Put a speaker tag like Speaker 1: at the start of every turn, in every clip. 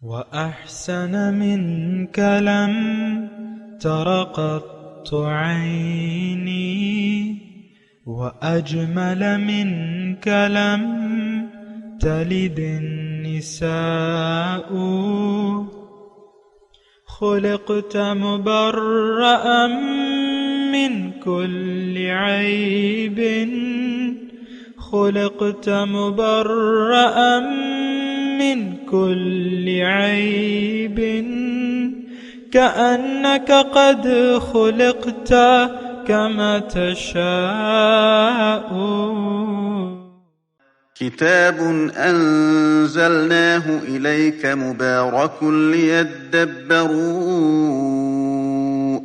Speaker 1: وأحسن منك لم تر قط عيني وأجمل منك لم تلد النساء خلقت مبرأ من كل عيب خلقت مبرأ من كل عيب كأنك قد خلقت كما تشاء.
Speaker 2: كتاب أنزلناه إليك مبارك ليدبروا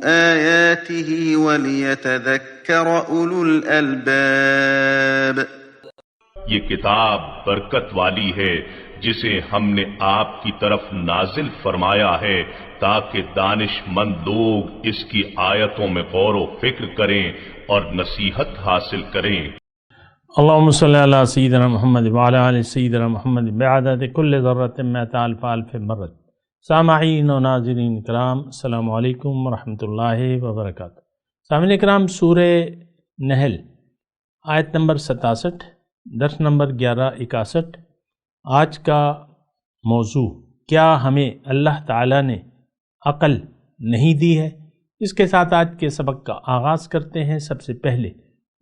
Speaker 2: آياته وليتذكر أولو الألباب.
Speaker 3: یہ کتاب برکت والی ہے جسے ہم نے آپ کی طرف نازل فرمایا ہے تاکہ دانش مند لوگ اس کی آیتوں میں غور و فکر کریں اور نصیحت حاصل کریں.
Speaker 4: اللهم صل على سيدنا محمد وعلى آل سيدنا محمد بعدد كل ذرة مئة ألف ألف مرة. سامعین و ناظرین کرام، السلام علیکم ورحمۃ اللہ وبرکاتہ. سامعین کرام، سورہ نحل آیت نمبر 67، درس نمبر 1161. آج کا موضوع، کیا ہمیں اللہ تعالیٰ نے عقل نہیں دی ہے؟ اس کے ساتھ آج کے سبق کا آغاز کرتے ہیں. سب سے پہلے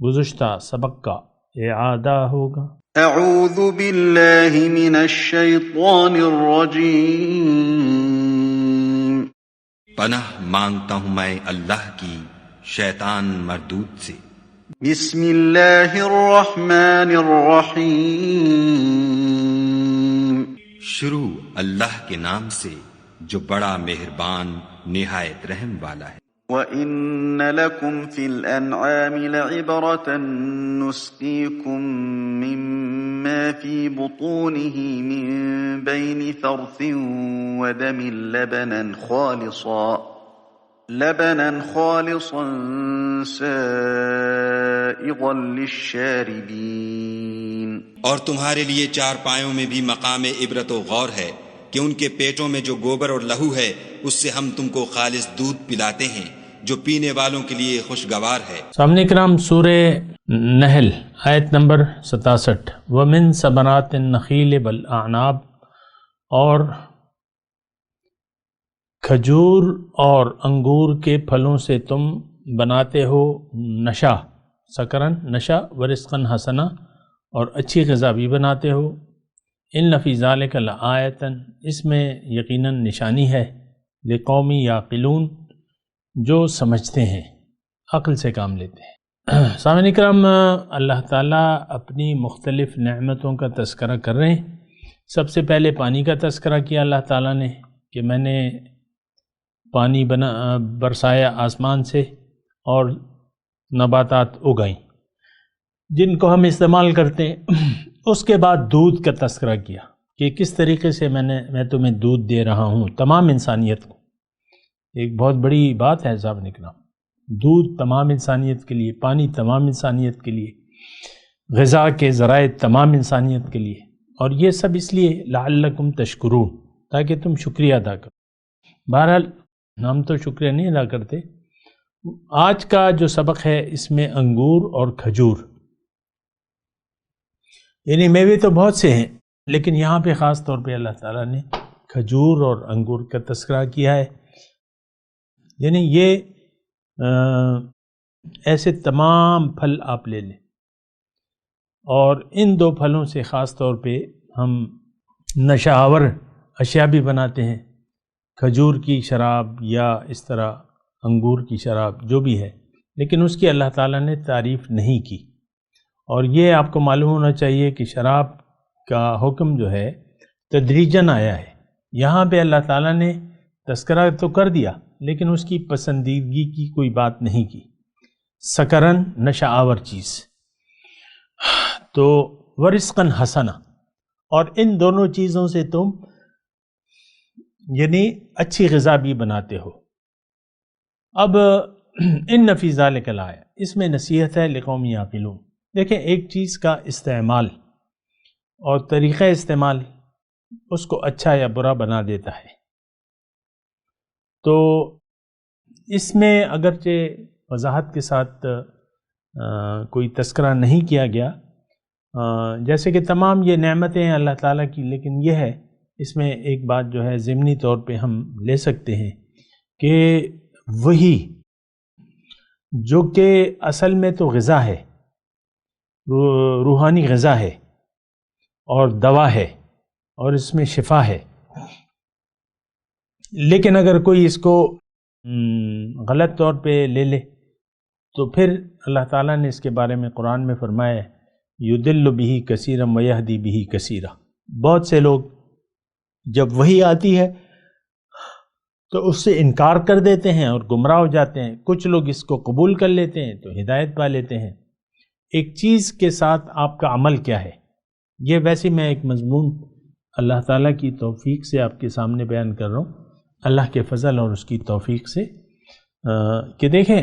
Speaker 4: گزشتہ سبق کا اعادہ ہوگا.
Speaker 2: اعوذ باللہ من الشیطان الرجیم.
Speaker 5: پناہ مانگتا ہوں میں اللہ کی شیطان مردود سے.
Speaker 2: بسم اللہ الرحمن الرحیم.
Speaker 5: شروع اللہ کے نام سے جو بڑا مہربان نہایت رحم والا ہے.
Speaker 2: وَإِنَّ لَكُمْ فِي الْأَنْعَامِ لَعِبْرَةً نُسْقِيكُم مِّمَّا فِي بُطُونِهِ مِن بَيْنِ فَرْثٍ وَدَمٍ لَبَنًا خَالِصًا سَائِغًا لِلشَّارِبِينَ.
Speaker 5: اور تمہارے لیے چارپایوں میں بھی مقام عبرت و غور ہے کہ ان کے پیٹوں میں جو گوبر اور لہو ہے اس سے ہم تم کو خالص دودھ پلاتے ہیں جو پینے والوں کے لیے خوشگوار ہے.
Speaker 4: سامعین کرام، سورہ نحل آیت نمبر 67. وَمِن ثمرات النخیل والأعناب، اور کھجور اور انگور کے پھلوں سے تم بناتے ہو نشا، سکرن نشا، ورزقن حسنا، اور اچھی غذا بھی بناتے ہو. ان فی ذالک لآیۃ، اس میں یقیناً نشانی ہے، لقوم یعقلون، جو سمجھتے ہیں، عقل سے کام لیتے ہیں. سامعین کرام، اللہ تعالیٰ اپنی مختلف نعمتوں کا تذکرہ کر رہے ہیں. سب سے پہلے پانی کا تذکرہ کیا اللہ تعالیٰ نے کہ میں نے پانی برسایا آسمان سے اور نباتات اگائیں جن کو ہم استعمال کرتے ہیں. اس کے بعد دودھ کا تذکرہ کیا کہ کس طریقے سے میں تمہیں دودھ دے رہا ہوں تمام انسانیت کو. ایک بہت بڑی بات ہے صاحب نکرام، دودھ تمام انسانیت کے لیے، پانی تمام انسانیت کے لیے، غذا کے ذرائع تمام انسانیت کے لیے، اور یہ سب اس لیے لعلکم تشکرون، تاکہ تم شکریہ ادا کرو. بہرحال ہم تو شکریہ نہیں ادا کرتے. آج کا جو سبق ہے اس میں انگور اور کھجور، یعنی میوے تو بہت سے ہیں لیکن یہاں پہ خاص طور پہ اللہ تعالیٰ نے کھجور اور انگور کا تذکرہ کیا ہے. یعنی یہ ایسے تمام پھل آپ لے لیں، اور ان دو پھلوں سے خاص طور پہ ہم نشہ آور اشیاء بھی بناتے ہیں، کھجور کی شراب یا اس طرح انگور کی شراب جو بھی ہے، لیکن اس کی اللہ تعالیٰ نے تعریف نہیں کی. اور یہ آپ کو معلوم ہونا چاہیے کہ شراب کا حکم جو ہے تدریجاً آیا ہے. یہاں پہ اللہ تعالیٰ نے تذکرہ تو کر دیا لیکن اس کی پسندیدگی کی کوئی بات نہیں کی. سکرن نشہ آور چیز، تو ورزقن حسنا، اور ان دونوں چیزوں سے تم یعنی اچھی غذا بھی بناتے ہو. اب ان فی ذالک لآیہ، اس میں نصیحت ہے لقوم یعقلون. دیکھیں، ایک چیز کا استعمال اور طریقہ استعمال اس کو اچھا یا برا بنا دیتا ہے۔ تو اس میں اگرچہ وضاحت کے ساتھ کوئی تذکرہ نہیں کیا گیا، جیسے کہ تمام یہ نعمتیں ہیں اللہ تعالیٰ کی، لیکن یہ ہے اس میں ایک بات جو ہے ضمنی طور پہ ہم لے سکتے ہیں کہ وہی جو کہ اصل میں تو غذا ہے، روحانی غذا ہے اور دوا ہے اور اس میں شفا ہے، لیکن اگر کوئی اس کو غلط طور پہ لے لے تو پھر اللہ تعالیٰ نے اس کے بارے میں قرآن میں فرمایا ہے یُضِلُّ بِهِ كَثِيرًا وَيَهْدِي بِهِ كَثِيرًا۔ بہت سے لوگ جب وحی آتی ہے تو اس سے انکار کر دیتے ہیں اور گمراہ ہو جاتے ہیں، کچھ لوگ اس کو قبول کر لیتے ہیں تو ہدایت پا لیتے ہیں۔ ایک چیز کے ساتھ آپ کا عمل کیا ہے، یہ ویسے میں ایک مضمون اللہ تعالیٰ کی توفیق سے آپ کے سامنے بیان کر رہا ہوں، اللہ کے فضل اور اس کی توفیق سے، کہ دیکھیں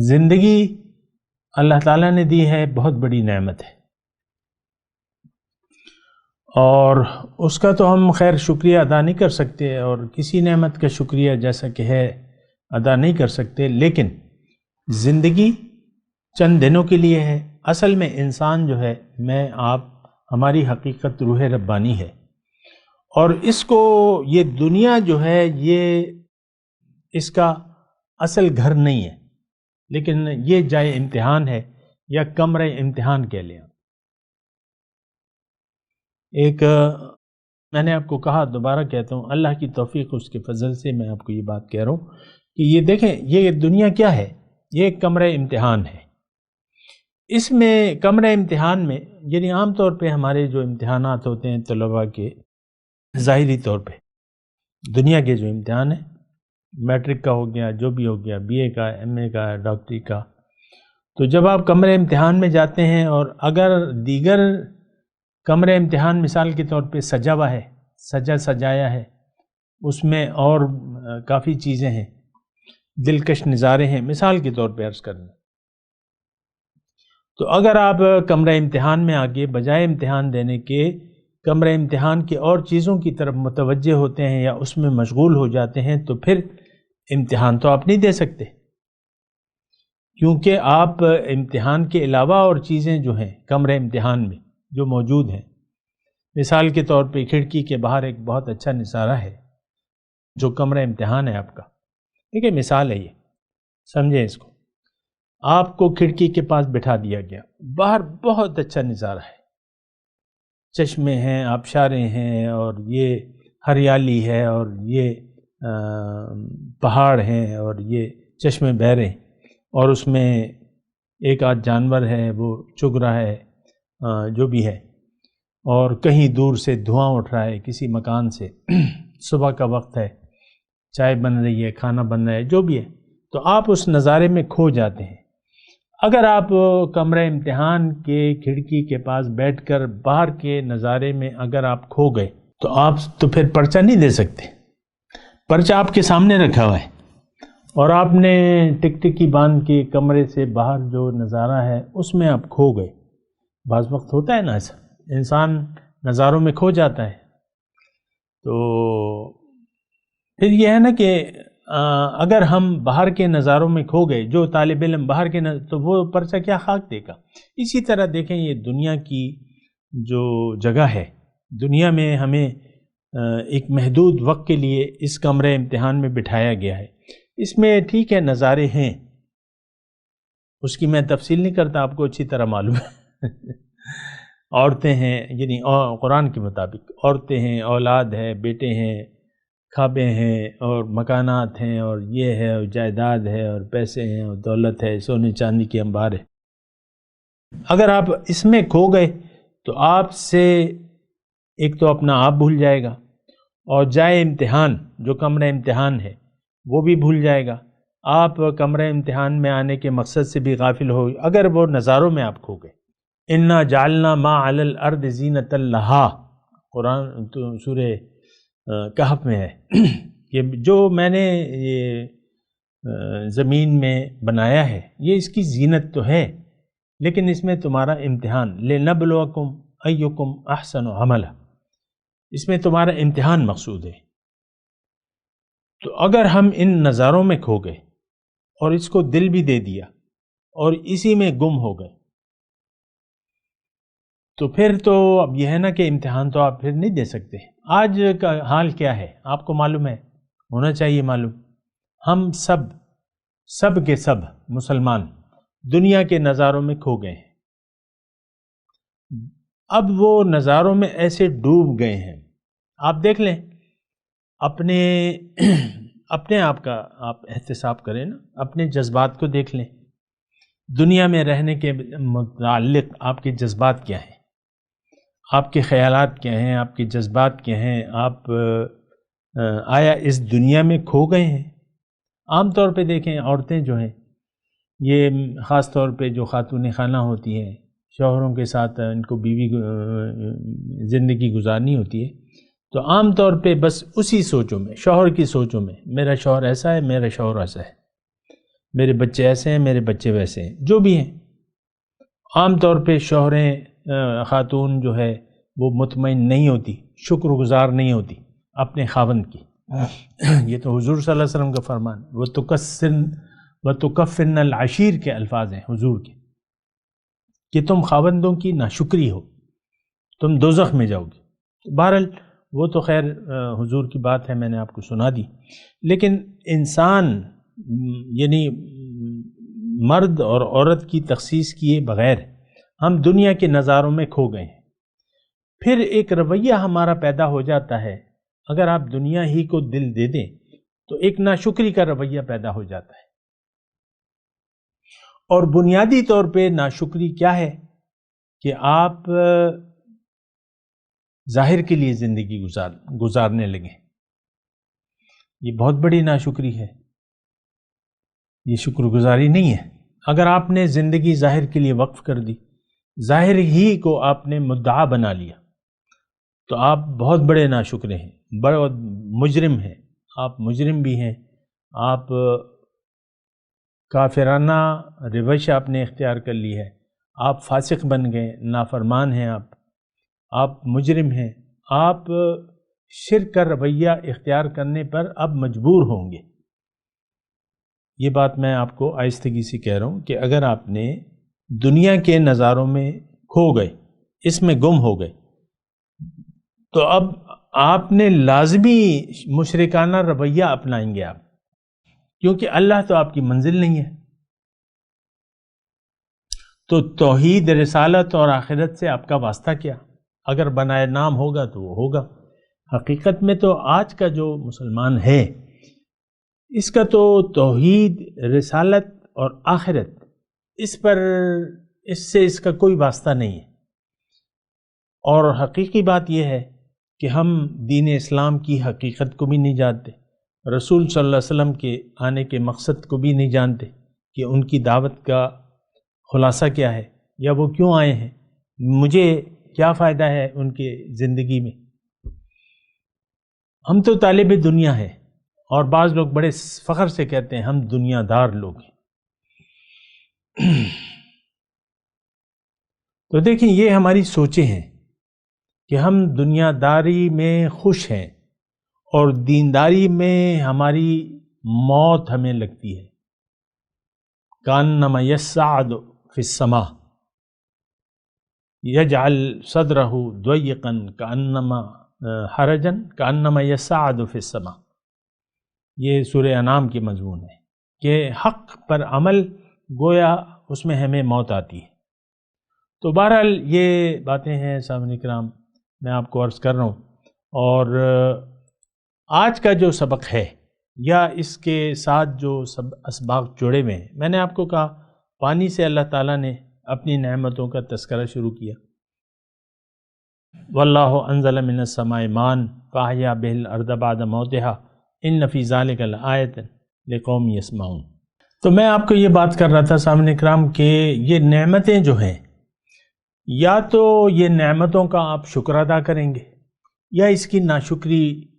Speaker 4: زندگی اللہ تعالیٰ نے دی ہے، بہت بڑی نعمت ہے، اور اس کا تو ہم خیر شکریہ ادا نہیں کر سکتے، اور کسی نعمت کا شکریہ جیسا کہ ہے ادا نہیں کر سکتے، لیکن زندگی چند دنوں کے لیے ہے۔ اصل میں انسان جو ہے، میں آپ، ہماری حقیقت روح ربانی ہے، اور اس کو یہ دنیا جو ہے یہ اس کا اصل گھر نہیں ہے، لیکن یہ جائے امتحان ہے یا کمرہ امتحان کہہ لیں۔ ایک میں نے آپ کو کہا، دوبارہ کہتا ہوں، اللہ کی توفیق اس کے فضل سے میں آپ کو یہ بات کہہ رہا ہوں کہ یہ دیکھیں یہ دنیا کیا ہے، یہ ایک کمرہ امتحان ہے۔ اس میں کمرہ امتحان میں یعنی عام طور پہ ہمارے جو امتحانات ہوتے ہیں طلباء کے، ظاہری طور پہ دنیا کے جو امتحان ہیں، میٹرک کا ہو گیا، جو بھی ہو گیا، بی اے کا، ایم اے کا، ڈاکٹری کا، تو جب آپ کمرہ امتحان میں جاتے ہیں اور اگر دیگر کمرہ امتحان مثال کے طور پہ سجا ہوا ہے، سجایا ہے، اس میں اور کافی چیزیں ہیں، دلکش نظارے ہیں، مثال کے طور پہ عرض کرنا، تو اگر آپ کمرہ امتحان میں آگے بجائے امتحان دینے کے کمرہ امتحان کی اور چیزوں کی طرف متوجہ ہوتے ہیں یا اس میں مشغول ہو جاتے ہیں تو پھر امتحان تو آپ نہیں دے سکتے، کیونکہ آپ امتحان کے علاوہ اور چیزیں جو ہیں کمرہ امتحان میں جو موجود ہیں، مثال کے طور پہ کھڑکی کے باہر ایک بہت اچھا نظارہ ہے جو کمرہ امتحان ہے آپ کا، ٹھیک ہے، مثال ہے، یہ سمجھیں اس کو، آپ کو کھڑکی کے پاس بٹھا دیا گیا، باہر بہت اچھا نظارہ ہے، چشمے ہیں، آبشاریں ہیں، اور یہ ہریالی ہے، اور یہ پہاڑ ہیں، اور یہ چشمے بہہ رہے ہیں، اور اس میں ایک آدھ جانور ہے وہ چگ رہا ہے، جو بھی ہے، اور کہیں دور سے دھواں اٹھ رہا ہے کسی مکان سے، صبح کا وقت ہے، چائے بن رہی ہے، کھانا بن رہا ہے، جو بھی ہے، تو آپ اس نظارے میں کھو جاتے ہیں۔ اگر آپ کمرہ امتحان کے کھڑکی کے پاس بیٹھ کر باہر کے نظارے میں اگر آپ کھو گئے تو آپ تو پھر پرچہ نہیں دے سکتے، پرچہ آپ کے سامنے رکھا ہوا ہے، اور آپ نے ٹکٹکی باندھ کے کمرے سے باہر جو نظارہ ہے اس میں آپ کھو گئے۔ بعض وقت ہوتا ہے نا ایسا، انسان نظاروں میں کھو جاتا ہے، تو پھر یہ ہے نا کہ اگر ہم باہر کے نظاروں میں کھو گئے، جو طالب علم باہر کے تو وہ پرچہ کیا خاک دے گا۔ اسی طرح دیکھیں یہ دنیا کی جو جگہ ہے، دنیا میں ہمیں ایک محدود وقت کے لیے اس کمرے امتحان میں بٹھایا گیا ہے، اس میں ٹھیک ہے نظارے ہیں، اس کی میں تفصیل نہیں کرتا، آپ کو اچھی طرح معلوم ہے، عورتیں ہیں، یعنی قرآن کے مطابق عورتیں ہیں، اولاد ہے، بیٹے ہیں، خوابیں ہیں، اور مکانات ہیں، اور یہ ہے، اور جائیداد ہے، اور پیسے ہیں، اور دولت ہے، سونے چاندی کے انبار ہے۔ اگر آپ اس میں کھو گئے تو آپ سے ایک تو اپنا آپ بھول جائے گا، اور جائے امتحان جو کمرہ امتحان ہے وہ بھی بھول جائے گا، آپ کمرہ امتحان میں آنے کے مقصد سے بھی غافل ہو اگر وہ نظاروں میں آپ کھو گئے۔ اِنَّا جَعَلْنَا مَا عَلَى الْأَرْضِ زِينَةً لَهَا، قرآن سورہ کہف میں ہے کہ جو میں نے یہ زمین میں بنایا ہے یہ اس کی زینت تو ہے، لیکن اس میں تمہارا امتحان، لِنَبْلُوَكُمْ أَيُّكُمْ أَحْسَنُ عَمَلًا، اس میں تمہارا امتحان مقصود ہے۔ تو اگر ہم ان نظاروں میں کھو گئے اور اس کو دل بھی دے دیا اور اسی میں گم ہو گئے، تو پھر تو اب یہ ہے نا کہ امتحان تو آپ پھر نہیں دے سکتے۔ آج کا حال کیا ہے آپ کو معلوم ہے، ہونا چاہیے معلوم۔ ہم سب کے سب مسلمان دنیا کے نظاروں میں کھو گئے ہیں۔ اب وہ نظاروں میں ایسے ڈوب گئے ہیں، آپ دیکھ لیں اپنے آپ کا آپ احتساب کریں نا، اپنے جذبات کو دیکھ لیں، دنیا میں رہنے کے متعلق آپ کے جذبات کیا ہیں، آپ کے خیالات کیا ہیں، آپ کے جذبات کیا ہیں، آپ آیا اس دنیا میں کھو گئے ہیں؟ عام طور پہ دیکھیں عورتیں جو ہیں، یہ خاص طور پہ جو خاتون خانہ ہوتی ہیں، شوہروں کے ساتھ ان کو بیوی زندگی گزارنی ہوتی ہے، تو عام طور پہ بس اسی سوچوں میں، شوہر کی سوچوں میں، میرا شوہر ایسا ہے، میرا شوہر ایسا ہے، میرے بچے ایسے ہیں، میرے بچے ویسے ہیں، جو بھی ہیں۔ عام طور پہ شوہریں خاتون جو ہے وہ مطمئن نہیں ہوتی، شکر گزار نہیں ہوتی اپنے خاوند کی۔ یہ تو حضور صلی اللہ علیہ وسلم کا فرمان، وَتُكَفِّرْنَ الْعَشِيرِ کے الفاظ ہیں حضور کے، کہ تم خاوندوں کی ناشکری ہو، تم دوزخ میں جاؤ گے۔ بہرحال وہ تو خیر حضور کی بات ہے، میں نے آپ کو سنا دی۔ لیکن انسان یعنی مرد اور عورت کی تخصیص کیے بغیر ہم دنیا کے نظاروں میں کھو گئے ہیں۔ پھر ایک رویہ ہمارا پیدا ہو جاتا ہے، اگر آپ دنیا ہی کو دل دے دیں تو ایک ناشکری کا رویہ پیدا ہو جاتا ہے۔ اور بنیادی طور پہ ناشکری کیا ہے کہ آپ ظاہر کے لیے زندگی گزارنے لگیں۔ یہ بہت بڑی ناشکری ہے، یہ شکر گزاری نہیں ہے۔ اگر آپ نے زندگی ظاہر کے لیے وقف کر دی، ظاہر ہی کو آپ نے مدعا بنا لیا، تو آپ بہت بڑے ناشکرے ہیں، بڑے مجرم ہیں، آپ مجرم بھی ہیں، آپ کافرانہ روش آپ نے اختیار کر لی ہے، آپ فاسق بن گئے، نافرمان ہیں، آپ مجرم ہیں، آپ شرک کا رویہ اختیار کرنے پر اب مجبور ہوں گے۔ یہ بات میں آپ کو آہستگی سے کہہ رہا ہوں کہ اگر آپ نے دنیا کے نظاروں میں کھو گئے، اس میں گم ہو گئے، تو اب آپ نے لازمی مشرکانہ رویہ اپنائیں گے آپ، کیونکہ اللہ تو آپ کی منزل نہیں ہے۔ تو توحید، رسالت اور آخرت سے آپ کا واسطہ کیا؟ اگر بنائے نام ہوگا تو وہ ہوگا، حقیقت میں تو آج کا جو مسلمان ہے اس کا تو توحید، رسالت اور آخرت اس سے اس کا کوئی واسطہ نہیں ہے۔ اور حقیقی بات یہ ہے کہ ہم دین اسلام کی حقیقت کو بھی نہیں جانتے، رسول صلی اللہ علیہ وسلم کے آنے کے مقصد کو بھی نہیں جانتے کہ ان کی دعوت کا خلاصہ کیا ہے، یا وہ کیوں آئے ہیں، مجھے کیا فائدہ ہے ان کے زندگی میں۔ ہم تو طالب دنیا ہے، اور بعض لوگ بڑے فخر سے کہتے ہیں ہم دنیا دار لوگ ہیں۔ تو دیکھیں یہ ہماری سوچیں ہیں کہ ہم دنیا داری میں خوش ہیں اور دینداری میں ہماری موت ہمیں لگتی ہے۔ کأنما یصعد فی السماء یجعل صدرہ ضیقا کأنما حرجا کأنما یصعد فی السماء، یہ سورہ انعام کی مضمون ہے کہ حق پر عمل گویا اس میں ہمیں موت آتی ہے۔ تو بہرحال یہ باتیں ہیں سامعین کرام، میں آپ کو عرض کر رہا ہوں۔ اور آج کا جو سبق ہے یا اس کے ساتھ جو اسباق جڑے ہوئے ہیں، میں نے آپ کو کہا پانی سے اللہ تعالیٰ نے اپنی نعمتوں کا تذکرہ شروع کیا۔ واللہ انزل من السماء ماء فاحیا بہ الارض بعد موتہا ان فی ذلک لآیۃ لقوم یسمعون۔ تو میں آپ کو یہ بات کر رہا تھا سامعین کرام کہ یہ نعمتیں جو ہیں، یا تو یہ نعمتوں کا آپ شکر ادا کریں گے یا اس کی ناشکری،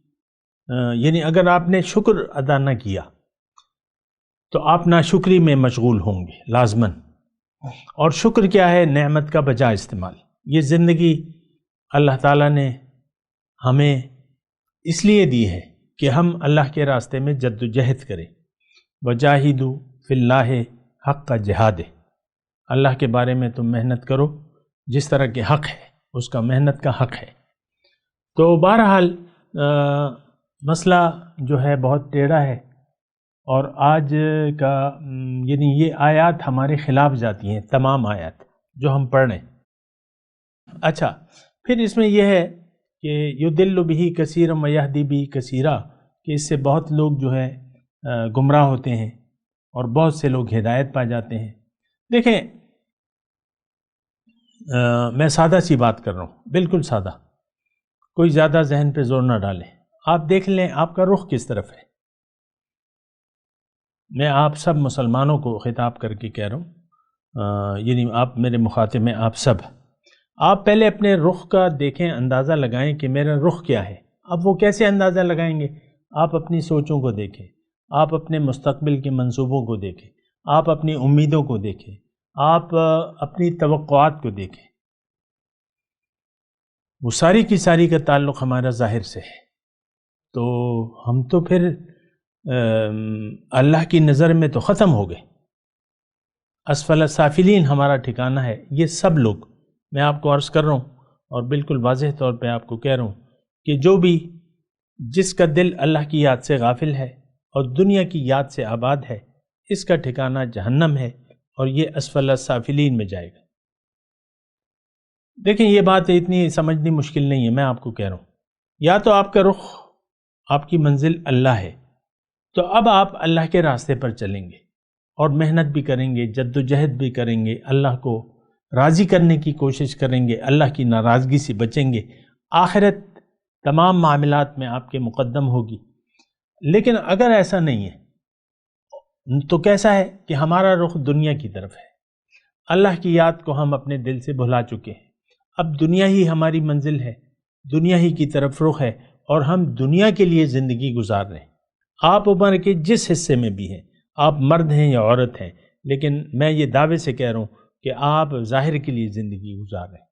Speaker 4: یعنی اگر آپ نے شکر ادا نہ کیا تو آپ ناشکری میں مشغول ہوں گے لازماً۔ اور شکر کیا ہے؟ نعمت کا بجا استعمال۔ یہ زندگی اللہ تعالیٰ نے ہمیں اس لیے دی ہے کہ ہم اللہ کے راستے میں جد و جہد کریں. وجاہدوا فی اللہ حق کا جہاد ہے. اللہ کے بارے میں تم محنت کرو جس طرح کے حق ہے، اس کا محنت کا حق ہے. تو بہرحال مسئلہ جو ہے بہت ٹیڑھا ہے، اور آج کا یعنی یہ آیات ہمارے خلاف جاتی ہیں، تمام آیات جو ہم پڑھ رہے ہیں. اچھا، پھر اس میں یہ ہے کہ یضل بہ کثیرا ویہدی بہ کثیرا، کہ اس سے بہت لوگ جو ہے گمراہ ہوتے ہیں اور بہت سے لوگ ہدایت پا جاتے ہیں. دیکھیں میں سادہ سی بات کر رہا ہوں، بالکل سادہ، کوئی زیادہ ذہن پہ زور نہ ڈالیں. آپ دیکھ لیں آپ کا رخ کس طرف ہے. میں آپ سب مسلمانوں کو خطاب کر کے کہہ رہا ہوں، یعنی آپ میرے مخاطب ہیں، آپ سب، آپ پہلے اپنے رخ کا دیکھیں، اندازہ لگائیں کہ میرا رخ کیا ہے. اب وہ کیسے اندازہ لگائیں گے؟ آپ اپنی سوچوں کو دیکھیں، آپ اپنے مستقبل کے منصوبوں کو دیکھیں، آپ اپنی امیدوں کو دیکھیں، آپ اپنی توقعات کو دیکھیں. وہ ساری کی ساری کا تعلق ہمارا ظاہر سے ہے. تو ہم تو پھر اللہ کی نظر میں تو ختم ہو گئے. اسفل السافلین ہمارا ٹھکانہ ہے. یہ سب لوگ، میں آپ کو عرض کر رہا ہوں اور بالکل واضح طور پہ آپ کو کہہ رہا ہوں کہ جو بھی جس کا دل اللہ کی یاد سے غافل ہے اور دنیا کی یاد سے آباد ہے، اس کا ٹھکانہ جہنم ہے اور یہ اسفل السافلین میں جائے گا. دیکھیں یہ بات اتنی سمجھنی مشکل نہیں ہے، میں آپ کو کہہ رہا ہوں. یا تو آپ کا رخ، آپ کی منزل اللہ ہے، تو اب آپ اللہ کے راستے پر چلیں گے اور محنت بھی کریں گے، جد و جہد بھی کریں گے، اللہ کو راضی کرنے کی کوشش کریں گے، اللہ کی ناراضگی سے بچیں گے. آخرت تمام معاملات میں آپ کے مقدم ہوگی. لیکن اگر ایسا نہیں ہے تو کیسا ہے کہ ہمارا رخ دنیا کی طرف ہے. اللہ کی یاد کو ہم اپنے دل سے بھلا چکے ہیں. اب دنیا ہی ہماری منزل ہے، دنیا ہی کی طرف رخ ہے اور ہم دنیا کے لیے زندگی گزار رہے ہیں. آپ عمر کے جس حصے میں بھی ہیں، آپ مرد ہیں یا عورت ہیں، لیکن میں یہ دعوے سے کہہ رہا ہوں کہ آپ ظاہر کے لیے زندگی گزار رہے ہیں.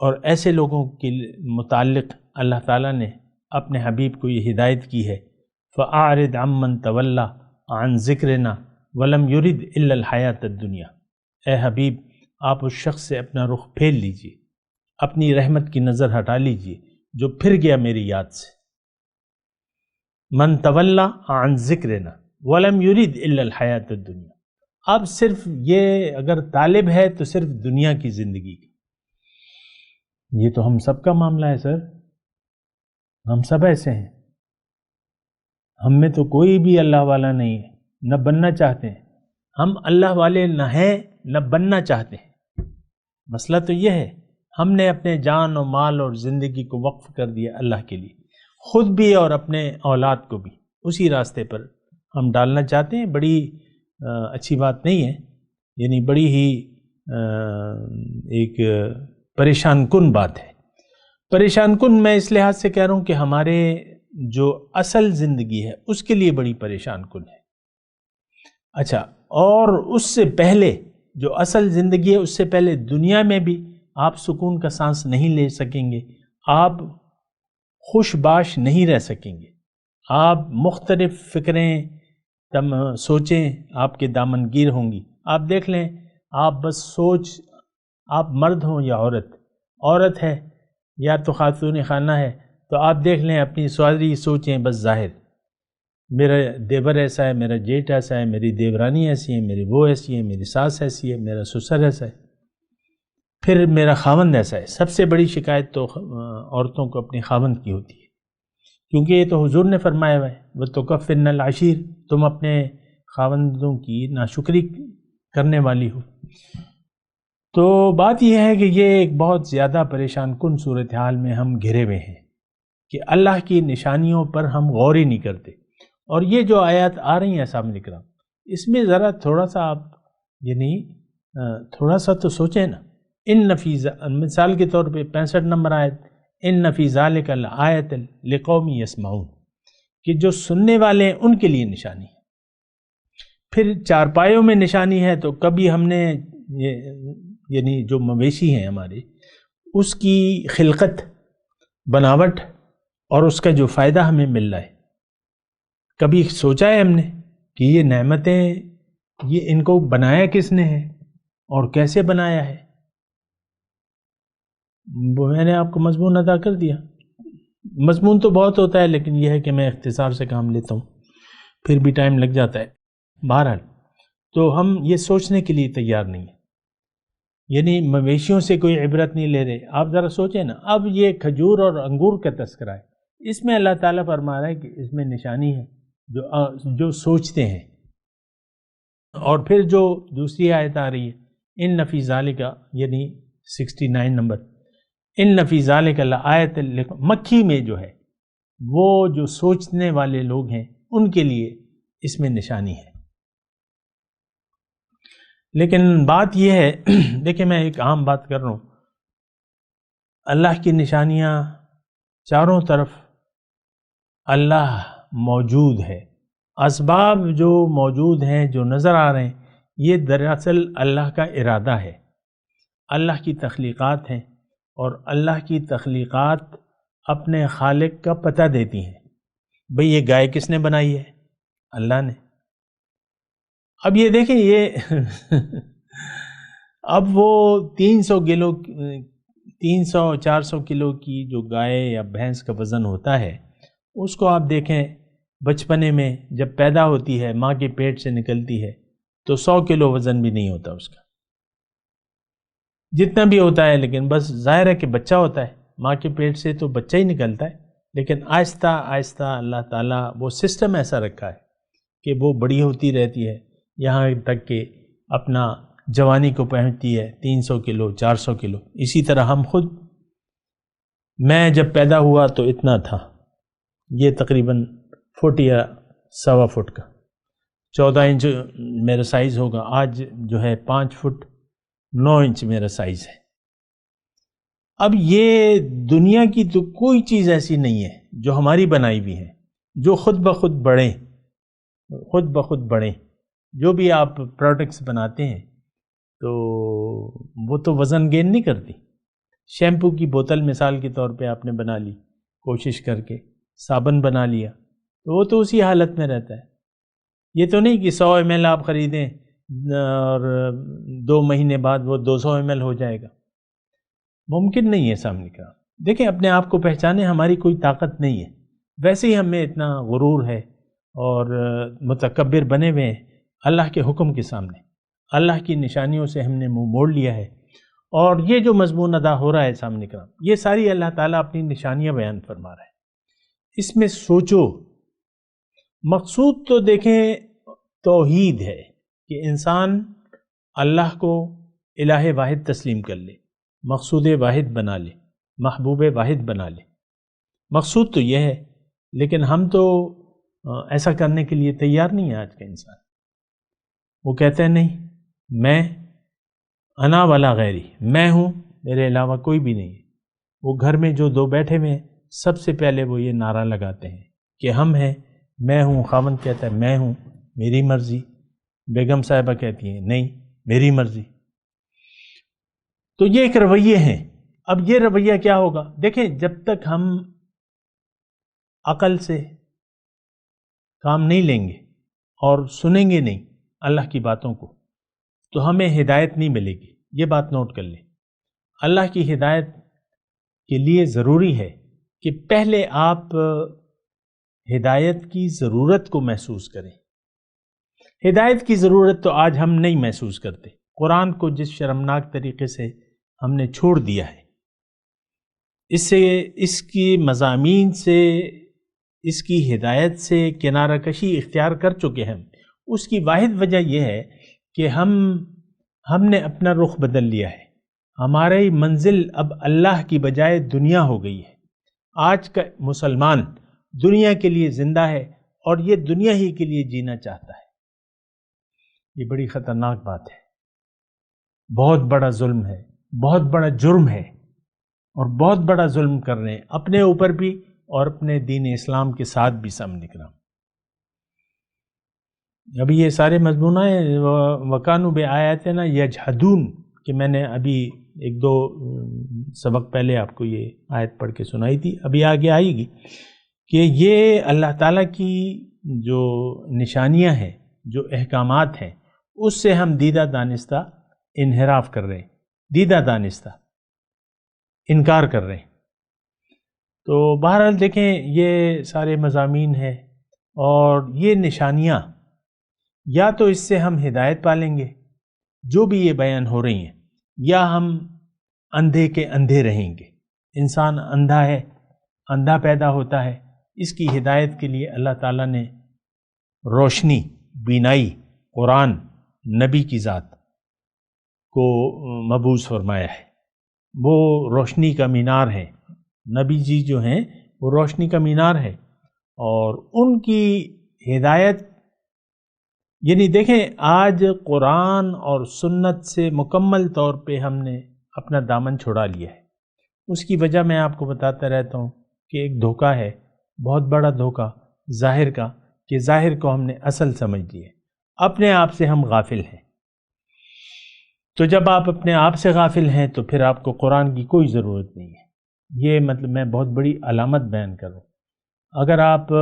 Speaker 4: اور ایسے لوگوں کے متعلق اللہ تعالیٰ نے اپنے حبیب کو یہ ہدایت کی ہے، فَأَعْرِضْ عَمَّنْ تَوَلَّى عَنْ ذِكْرِنَا وَلَمْ يُرِدْ إِلَّا الْحَيَاةَ الدُّنْيَا. اے حبیب، آپ اس شخص سے اپنا رخ پھیر لیجئے، اپنی رحمت کی نظر ہٹا لیجئے جو پھر گیا میری یاد سے. من تولا عن ذکرنا ولم یرید الا الحیات الدنیا. اب صرف یہ اگر طالب ہے تو صرف دنیا کی زندگی کی. یہ تو ہم سب کا معاملہ ہے سر، ہم سب ایسے ہیں. ہم میں تو کوئی بھی اللہ والا نہیں ہے، نہ بننا چاہتے ہیں. ہم اللہ والے نہ ہیں نہ بننا چاہتے ہیں. مسئلہ تو یہ ہے، ہم نے اپنے جان و مال اور زندگی کو وقف کر دیا اللہ کے لیے، خود بھی اور اپنے اولاد کو بھی اسی راستے پر ہم ڈالنا چاہتے ہیں. بڑی اچھی بات نہیں ہے، یعنی بڑی ہی ایک پریشان کن بات ہے. پریشان کن میں اس لحاظ سے کہہ رہا ہوں کہ ہمارے جو اصل زندگی ہے اس کے لیے بڑی پریشان کن ہے. اچھا، اور اس سے پہلے جو اصل زندگی ہے، اس سے پہلے دنیا میں بھی آپ سکون کا سانس نہیں لے سکیں گے، آپ خوش باش نہیں رہ سکیں گے. آپ مختلف فکریں سوچیں آپ کے دامن گیر ہوں گی. آپ دیکھ لیں، آپ بس سوچ، آپ مرد ہوں یا عورت ہے یا تو خاتون خانہ ہے، تو آپ دیکھ لیں اپنی ساری سوچیں بس ظاہر، میرا دیور ایسا ہے، میرا جیٹ ایسا ہے، میری دیورانی ایسی ہے، میری وہ ایسی ہے، میری ساس ایسی ہے، میرا سسر ایسا ہے، پھر میرا خاوند ایسا ہے. سب سے بڑی شکایت تو عورتوں کو اپنے خاوند کی ہوتی ہے، کیونکہ یہ تو حضور نے فرمایا ہوا ہے، وَتُكَفِّرْنَ الْعَشِيرَ، تم اپنے خاوندوں کی ناشکری کرنے والی ہو. تو بات یہ ہے کہ یہ ایک بہت زیادہ پریشان کن صورتحال میں ہم گھرے ہوئے ہیں کہ اللہ کی نشانیوں پر ہم غور ہی نہیں کرتے. اور یہ جو آیات آ رہی ہیں سامنے کرام، اس میں ذرا تھوڑا سا آپ یعنی تھوڑا سا تو سوچیں نا. ان فی مثال کے طور پہ 65 نمبر آیت، ان فی ذالک لآیۃ لقوم یسمعون، کہ جو سننے والے ہیں ان کے لیے نشانی ہے. پھر چارپائیوں میں نشانی ہے، تو کبھی ہم نے یعنی جو مویشی ہیں ہمارے، اس کی خلقت بناوٹ اور اس کا جو فائدہ ہمیں مل رہا ہے، کبھی سوچا ہے ہم نے کہ یہ نعمتیں، یہ ان کو بنایا کس نے ہے اور کیسے بنایا ہے؟ وہ میں نے آپ کو مضمون ادا کر دیا. مضمون تو بہت ہوتا ہے، لیکن یہ ہے کہ میں اختصار سے کام لیتا ہوں، پھر بھی ٹائم لگ جاتا ہے. بہرحال تو ہم یہ سوچنے کے لیے تیار نہیں ہیں، یعنی مویشیوں سے کوئی عبرت نہیں لے رہے. آپ ذرا سوچیں نا، اب یہ کھجور اور انگور کا تذکرہ ہے، اس میں اللہ تعالیٰ فرما رہا ہے کہ اس میں نشانی ہے جو سوچتے ہیں. اور پھر جو دوسری آیت آ رہی ہے، ان فی ذالک، یعنی 69 نمبر، ان فی ذالک لآیۃ، مکھی میں جو ہے وہ جو سوچنے والے لوگ ہیں ان کے لیے اس میں نشانی ہے. لیکن بات یہ ہے، دیکھیں میں ایک عام بات کر رہا ہوں، اللہ کی نشانیاں چاروں طرف اللہ موجود ہے. اسباب جو موجود ہیں، جو نظر آ رہے ہیں، یہ دراصل اللہ کا ارادہ ہے، اللہ کی تخلیقات ہیں، اور اللہ کی تخلیقات اپنے خالق کا پتہ دیتی ہیں. بھئی یہ گائے کس نے بنائی ہے؟ اللہ نے. اب یہ دیکھیں، یہ اب وہ 300-400 کلو کی جو گائے یا بھینس کا وزن ہوتا ہے، اس کو آپ دیکھیں بچپنے میں جب پیدا ہوتی ہے، ماں کے پیٹ سے نکلتی ہے، تو 100 کلو وزن بھی نہیں ہوتا اس کا، جتنا بھی ہوتا ہے. لیکن بس ظاہر ہے کہ بچہ ہوتا ہے، ماں کے پیٹ سے تو بچہ ہی نکلتا ہے. لیکن آہستہ آہستہ اللہ تعالیٰ وہ سسٹم ایسا رکھا ہے کہ وہ بڑی ہوتی رہتی ہے، یہاں تک کہ اپنا جوانی کو پہنچتی ہے 300 کلو 400 کلو. اسی طرح ہم خود، میں جب پیدا ہوا تو اتنا تھا، یہ تقریباً فٹ یا 1.25 فٹ کا، 14 انچ میرا سائز ہوگا. آج جو ہے 5 فٹ 9 انچ میرا سائز ہے. اب یہ دنیا کی تو کوئی چیز ایسی نہیں ہے جو ہماری بنائی ہوئی ہے، جو خود بخود بڑھیں. جو بھی آپ پروڈکٹس بناتے ہیں تو وہ تو وزن گین نہیں کرتی. شیمپو کی بوتل مثال کے طور پہ آپ نے بنا لی کوشش کر کے، صابن بنا لیا، تو وہ تو اسی حالت میں رہتا ہے. یہ تو نہیں کہ 100 ml آپ خریدیں اور 2 مہینے بعد وہ 200 ml ہو جائے گا. ممکن نہیں ہے سامنے کا. دیکھیں اپنے آپ کو پہچانے، ہماری کوئی طاقت نہیں ہے. ویسے ہی ہمیں اتنا غرور ہے اور متکبر بنے ہوئے ہیں اللہ کے حکم کے سامنے. اللہ کی نشانیوں سے ہم نے منہ موڑ لیا ہے. اور یہ جو مضمون ادا ہو رہا ہے سامنے کا، یہ ساری اللہ تعالیٰ اپنی نشانیاں بیان فرما رہا ہے. اس میں سوچو، مقصود تو دیکھیں توحید ہے کہ انسان اللہ کو الہ واحد تسلیم کر لے، مقصود واحد بنا لے، محبوب واحد بنا لے. مقصود تو یہ ہے، لیکن ہم تو ایسا کرنے کے لیے تیار نہیں ہے. آج کا انسان وہ کہتے ہیں نہیں، میں انا ولا غیری، میں ہوں، میرے علاوہ کوئی بھی نہیں ہے. وہ گھر میں جو 2 بیٹھے ہوئے ہیں، سب سے پہلے وہ یہ نعرہ لگاتے ہیں کہ ہم ہیں، میں ہوں. خاوند کہتا ہے میں ہوں، میری مرضی. بیگم صاحبہ کہتی ہیں نہیں، میری مرضی. تو یہ ایک رویے ہیں. اب یہ رویہ کیا ہوگا؟ دیکھیں جب تک ہم عقل سے کام نہیں لیں گے اور سنیں گے نہیں اللہ کی باتوں کو، تو ہمیں ہدایت نہیں ملے گی. یہ بات نوٹ کر لیں. اللہ کی ہدایت کے لیے ضروری ہے کہ پہلے آپ ہدایت کی ضرورت کو محسوس کریں. ہدایت کی ضرورت تو آج ہم نہیں محسوس کرتے. قرآن کو جس شرمناک طریقے سے ہم نے چھوڑ دیا ہے، اس کی مضامین سے، اس کی ہدایت سے کنارہ کشی اختیار کر چکے ہیں. اس کی واحد وجہ یہ ہے کہ ہم نے اپنا رخ بدل لیا ہے. ہماری منزل اب اللہ کی بجائے دنیا ہو گئی ہے. آج کا مسلمان دنیا کے لیے زندہ ہے اور یہ دنیا ہی کے لیے جینا چاہتا ہے. یہ بڑی خطرناک بات ہے، بہت بڑا ظلم ہے، بہت بڑا جرم ہے، اور بہت بڑا ظلم کر رہے ہیں اپنے اوپر بھی اور اپنے دین اسلام کے ساتھ بھی. سامنے کرام ابھی یہ سارے مضمون ہیں وَكَانُوا بِآيَاتِنَا يَجْحَدُونَ کہ میں نے ابھی ایک دو سبق پہلے آپ کو یہ آیت پڑھ کے سنائی تھی، ابھی آگے آئے گی کہ یہ اللہ تعالیٰ کی جو نشانیاں ہیں، جو احکامات ہیں، اس سے ہم دیدہ دانستہ انحراف کر رہے ہیں، دیدہ دانستہ انکار کر رہے ہیں۔ تو بہرحال دیکھیں یہ سارے مضامین ہیں، اور یہ نشانیاں یا تو اس سے ہم ہدایت پالیں گے جو بھی یہ بیان ہو رہی ہیں، یا ہم اندھے کے اندھے رہیں گے۔ انسان اندھا ہے، اندھا پیدا ہوتا ہے، اس کی ہدایت کے لیے اللہ تعالیٰ نے روشنی، بینائی، قرآن، نبی کی ذات کو مبعوث فرمایا ہے۔ وہ روشنی کا مینار ہے، نبی جی جو ہیں وہ روشنی کا مینار ہے، اور ان کی ہدایت، یعنی دیکھیں آج قرآن اور سنت سے مکمل طور پہ ہم نے اپنا دامن چھڑا لیا ہے۔ اس کی وجہ میں آپ کو بتاتا رہتا ہوں کہ ایک دھوکہ ہے، بہت بڑا دھوکہ ظاہر کا، کہ ظاہر کو ہم نے اصل سمجھ لیا، اپنے آپ سے ہم غافل ہیں۔ تو جب آپ اپنے آپ سے غافل ہیں تو پھر آپ کو قرآن کی کوئی ضرورت نہیں ہے۔ یہ مطلب میں بہت بڑی علامت بیان کر رہا ہوں۔ اگر آپ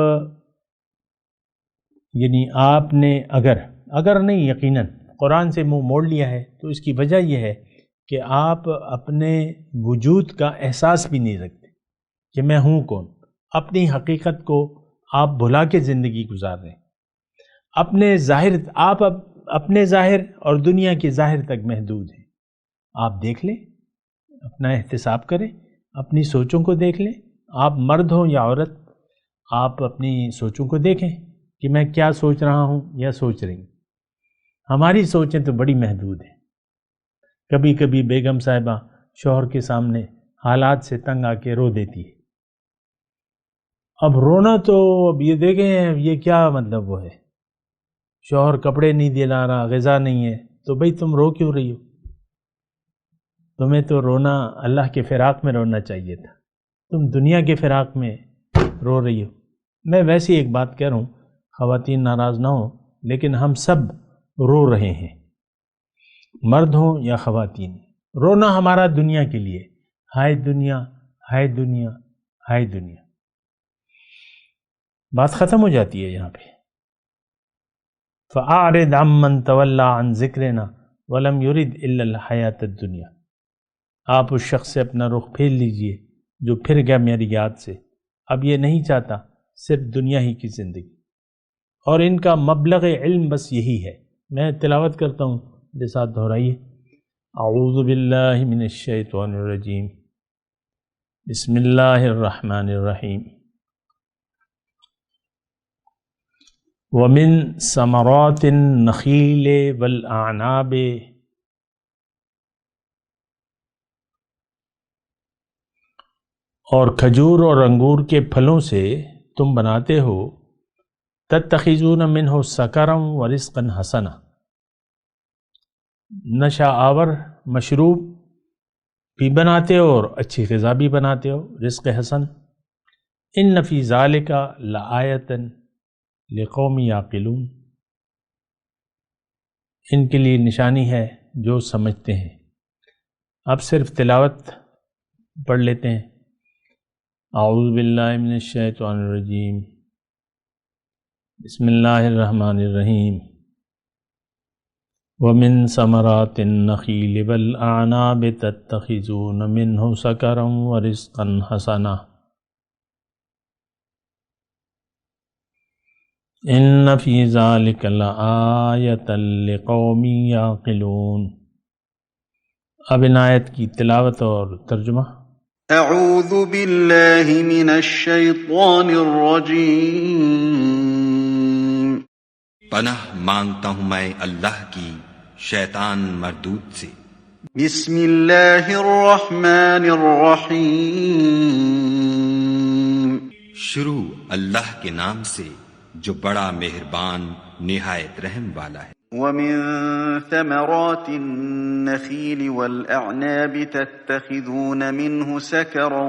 Speaker 4: یعنی آپ نے اگر نہیں یقیناً قرآن سے منہ موڑ لیا ہے تو اس کی وجہ یہ ہے کہ آپ اپنے وجود کا احساس بھی نہیں رکھتے کہ میں ہوں کون۔ اپنی حقیقت کو آپ بھلا کے زندگی گزار رہے ہیں۔ آپ اپنے ظاہر اور دنیا کے ظاہر تک محدود ہیں۔ آپ دیکھ لیں، اپنا احتساب کریں، اپنی سوچوں کو دیکھ لیں۔ آپ مرد ہوں یا عورت، آپ اپنی سوچوں کو دیکھیں کہ میں کیا سوچ رہا ہوں یا سوچ رہی ہوں۔ ہماری سوچیں تو بڑی محدود ہیں۔ کبھی کبھی بیگم صاحبہ شوہر کے سامنے حالات سے تنگ آ کے رو دیتی ہے۔ اب رونا تو اب یہ دیکھیں یہ کیا مطلب وہ ہے، شوہر کپڑے نہیں دلا رہا، غذا نہیں ہے، تو بھئی تم رو کیوں رہی ہو؟ تمہیں تو رونا اللہ کے فراق میں رونا چاہیے تھا، تم دنیا کے فراق میں رو رہی ہو۔ میں ویسی ایک بات کہہ رہا ہوں، خواتین ناراض نہ ہوں، لیکن ہم سب رو رہے ہیں، مرد ہوں یا خواتین۔ رونا ہمارا دنیا کے لیے، ہائے دنیا، ہائے دنیا، ہائے دنیا۔ بات ختم ہو جاتی ہے یہاں پہ۔ فَأَعْرِضْ عَمَّنْ تَوَلَّى عَنْ ذِكْرِنَا وَلَمْ يُرِدْ إِلَّا الْحَيَاةَ الدُّنْيَا۔ آپ اس شخص سے اپنا رخ پھیر لیجئے جو پھر گیا میری یاد سے، اب یہ نہیں چاہتا صرف دنیا ہی کی زندگی، اور ان کا مبلغ علم بس یہی ہے۔ میں تلاوت کرتا ہوں، میرے ساتھ دہرائیے۔ اعوذ باللہ من الشیطان الرجیم، بسم اللہ الرحمن الرحیم۔ وَمِن ثَمَرَاتِ النَّخِيلِ وَالْأَعْنَابِ، اور کھجور اور انگور کے پھلوں سے تم بناتے ہو، تتخذون منہ سکرا ورزقا حسنا، نشہ آور مشروب بھی بناتے ہو اور اچھی غذا بھی بناتے ہو، رزق حسن۔ ان فی ذالک لآیۃ لقوم یعقلون، ان کے لیے نشانی ہے جو سمجھتے ہیں۔ اب صرف تلاوت پڑھ لیتے ہیں۔ اعوذ باللہ من الشیطان الرجیم، بسم اللہ الرحمن الرحیم۔ وَمِن ثَمَرَاتِ النَّخِيلِ وَالْأَعْنَابِ تَتَّخِذُونَ مِنْهُ سَكَرًا وَرِزْقًا حَسَنًا إِنَّ فِي ذَلِكَ لَآیَةً لِقَوْمٍ یعقلون۔ اب ان آیت کی تلاوت اور ترجمہ۔
Speaker 2: اعوذ باللہ من الشیطان الرجیم،
Speaker 5: پناہ مانگتا ہوں میں اللہ کی شیطان مردود سے۔
Speaker 2: بسم اللہ الرحمن الرحیم،
Speaker 5: شروع اللہ کے نام سے جو بڑا مہربان نہایت رحم والا ہے۔
Speaker 2: وَمِن ثَمَرَاتِ النَّخِيلِ وَالْأَعْنَابِ تَتَّخِذُونَ مِنْهُ سَكَرًا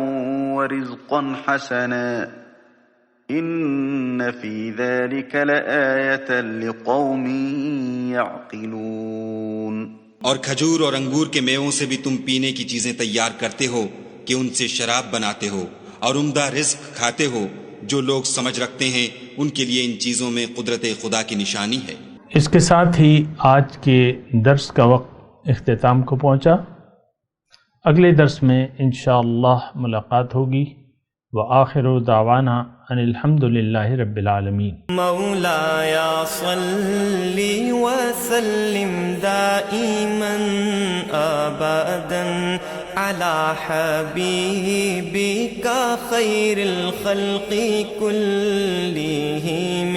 Speaker 2: وَرِزْقًا حَسَنًا إِنَّ فِي ذَلِكَ لَآیَةً لِقَوْمٍ يَعْقِلُونَ۔
Speaker 5: اور کھجور اور انگور کے میووں سے بھی تم پینے کی چیزیں تیار کرتے ہو کہ ان سے شراب بناتے ہو، اور عمدہ رزق کھاتے ہو۔ جو لوگ سمجھ رکھتے ہیں ان کے لیے ان چیزوں میں قدرت خدا کی نشانی ہے۔
Speaker 4: اس کے ساتھ ہی آج کے درس کا وقت اختتام کو پہنچا۔ اگلے درس میں انشاءاللہ ملاقات ہوگی۔ وآخر دعوانا ان الحمد للہ رب العالمین۔
Speaker 6: مولاي صل وسلم دائما ابدا على حبيبك خير الخلق كلهم